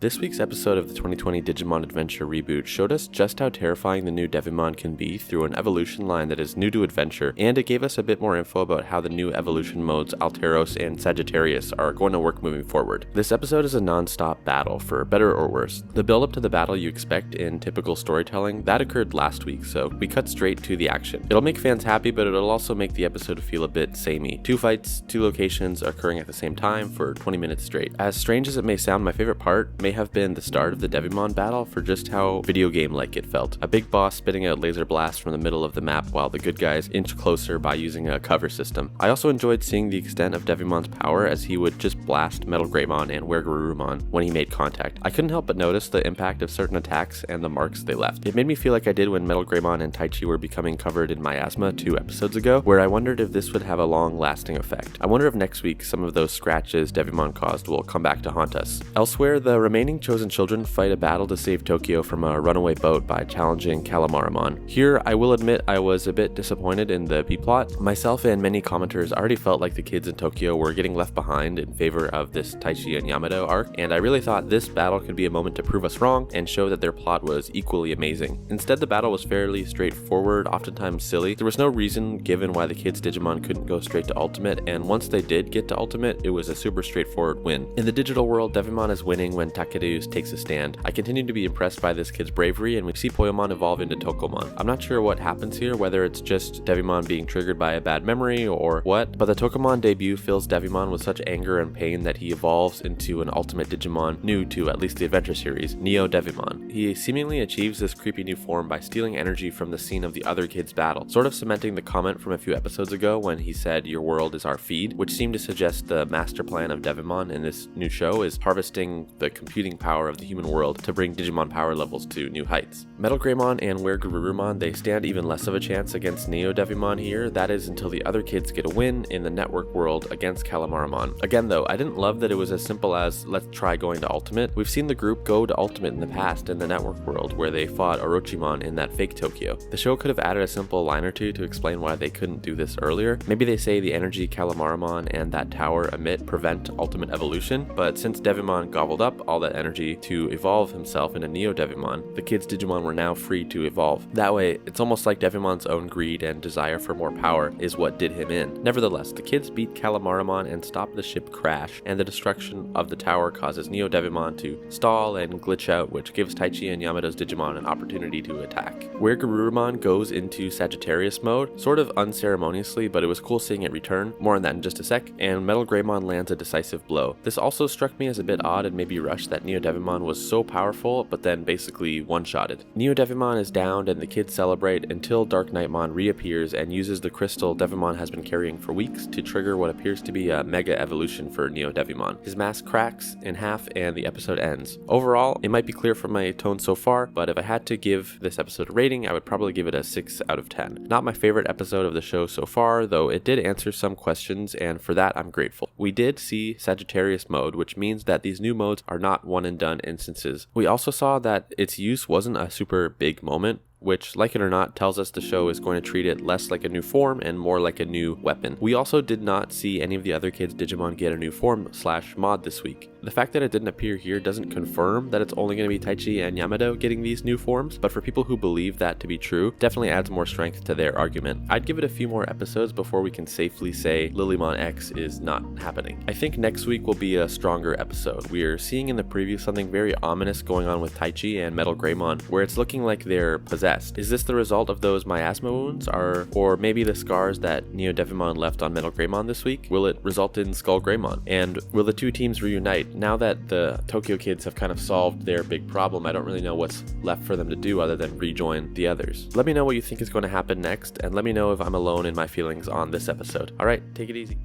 This week's episode of the 2020 Digimon Adventure reboot showed us just how terrifying the new Devimon can be through an evolution line that is new to Adventure, and it gave us a bit more info about how the new evolution modes Alteros and Sagittarius are going to work moving forward. This episode is a non-stop battle, for better or worse. The build-up to the battle you expect in typical storytelling, that occurred last week, so we cut straight to the action. It'll make fans happy, but it'll also make the episode feel a bit samey. 2 fights, 2 locations occurring at the same time for 20 minutes straight. As strange as it may sound, my favorite part may have been the start of the Devimon battle for just how video game-like it felt. A big boss spitting out laser blasts from the middle of the map while the good guys inch closer by using a cover system. I also enjoyed seeing the extent of Devimon's power as he would just blast Skullgreymon and Garurumon when he made contact. I couldn't help but notice the impact of certain attacks and the marks they left. It made me feel like I did when Skullgreymon and Taichi were becoming covered in miasma 2 episodes ago, where I wondered if this would have a long-lasting effect. I wonder if next week some of those scratches Devimon caused will come back to haunt us. Elsewhere, the remaining chosen children fight a battle to save Tokyo from a runaway boat by challenging Calamaramon. Here, I will admit I was a bit disappointed in the B-plot. Myself and many commenters already felt like the kids in Tokyo were getting left behind in favor of this Taichi and Yamato arc, and I really thought this battle could be a moment to prove us wrong and show that their plot was equally amazing. Instead, the battle was fairly straightforward, oftentimes silly. There was no reason given why the kids' Digimon couldn't go straight to Ultimate, and once they did get to Ultimate, it was a super straightforward win. In the digital world, Devimon is winning when Takadus takes a stand. I continue to be impressed by this kid's bravery, and we see Poyomon evolve into Tokomon. I'm not sure what happens here, whether it's just Devimon being triggered by a bad memory or what, but the Tokomon debut fills Devimon with such anger and pain that he evolves into an ultimate Digimon new to at least the Adventure series, NeoDevimon. He seemingly achieves this creepy new form by stealing energy from the scene of the other kids' battle, sort of cementing the comment from a few episodes ago when he said, "Your world is our feed," which seemed to suggest the master plan of Devimon in this new show is harvesting the computing power of the human world to bring Digimon power levels to new heights. Skullgreymon and Garurumon, they stand even less of a chance against NeoDevimon here, that is until the other kids get a win in the network world against Calamaramon. Again though, I didn't love that it was as simple as, let's try going to Ultimate. We've seen the group go to Ultimate in the past in the network world where they fought Orochimon in that fake Tokyo. The show could have added a simple line or two to explain why they couldn't do this earlier. Maybe they say the energy Calamaramon and that tower emit prevent ultimate evolution, but since Devimon gobbled up all that energy to evolve himself into NeoDevimon, the kids' Digimon were now free to evolve. That way, it's almost like Devimon's own greed and desire for more power is what did him in. Nevertheless, the kids beat Calamaramon and stop the ship crash, and the destruction of the tower causes NeoDevimon to stall and glitch out, which gives Taichi and Yamato's Digimon an opportunity to attack. Garurumon goes into Sagittarius mode, sort of unceremoniously, but it was cool seeing it return. More on that in just a sec, and Skullgreymon lands a decisive blow. This also struck me as a bit odd and maybe rushed that NeoDevimon was so powerful, but then basically one-shotted. NeoDevimon is downed and the kids celebrate until Dark Knightmon reappears and uses the crystal Devimon has been carrying for weeks to trigger what appears to be a mega evolution for NeoDevimon. His mask cracks in half and the episode ends. Overall, it might be clear from my tone so far, but if I had to give this episode a rating, I would probably give it a 6 out of 10. Not my favorite episode of the show so far, though it did answer some questions, and for that I'm grateful. We did see Sagittarius mode, which means that these new modes are not one and done instances. We also saw that its use wasn't a super big moment, which, like it or not, tells us the show is going to treat it less like a new form and more like a new weapon. We also did not see any of the other kids' Digimon get a new form / mod this week. The fact that it didn't appear here doesn't confirm that it's only going to be Taichi and Yamato getting these new forms, but for people who believe that to be true, definitely adds more strength to their argument. I'd give it a few more episodes before we can safely say Lilymon X is not happening. I think next week will be a stronger episode. We are seeing in the preview something very ominous going on with Taichi and Skullgreymon, where it's looking like they're possessed. Is this the result of those miasma wounds, or maybe the scars that NeoDevimon left on Skullgreymon this week? Will it result in Skullgreymon? And will the two teams reunite? Now that the Tokyo kids have kind of solved their big problem, I don't really know what's left for them to do other than rejoin the others. Let me know what you think is going to happen next, and let me know if I'm alone in my feelings on this episode. Alright, take it easy.